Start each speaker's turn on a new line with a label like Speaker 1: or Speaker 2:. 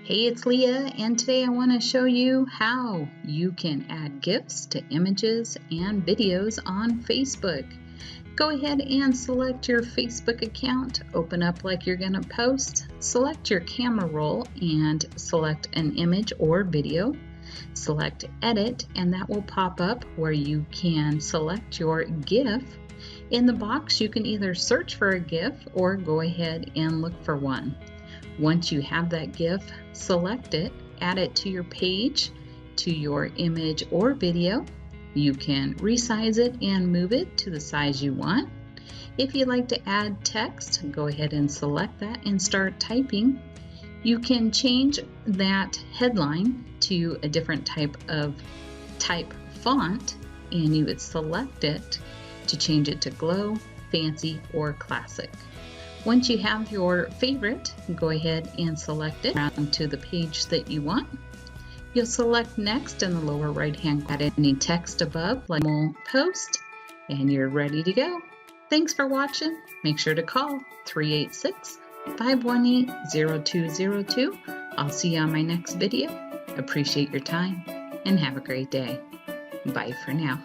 Speaker 1: Hey, it's Leah, and today I want to show you how you can add GIFs to images and videos on Facebook. Go ahead and select your Facebook account, open up like you're going to post, select your camera roll and select an image or video. Select Edit, and that will pop up where you can select your GIF. In the box, you can either search for a GIF or go ahead and look for one. Once you have that GIF, select it, add it to your page, to your image or video. You can resize it and move it to the size you want. If you'd like to add text, go ahead and select that and start typing. You can change that headline to a different type font, and you would select it to change it to Glow, Fancy, or Classic. Once you have your favorite, go ahead and select it around to the page that you want. You'll select Next in the lower right hand corner, add any text above like we'll post, and you're ready to go. Thanks for watching. Make sure to call 386-518-0202. I'll see you on my next video. Appreciate your time and have a great day. Bye for now.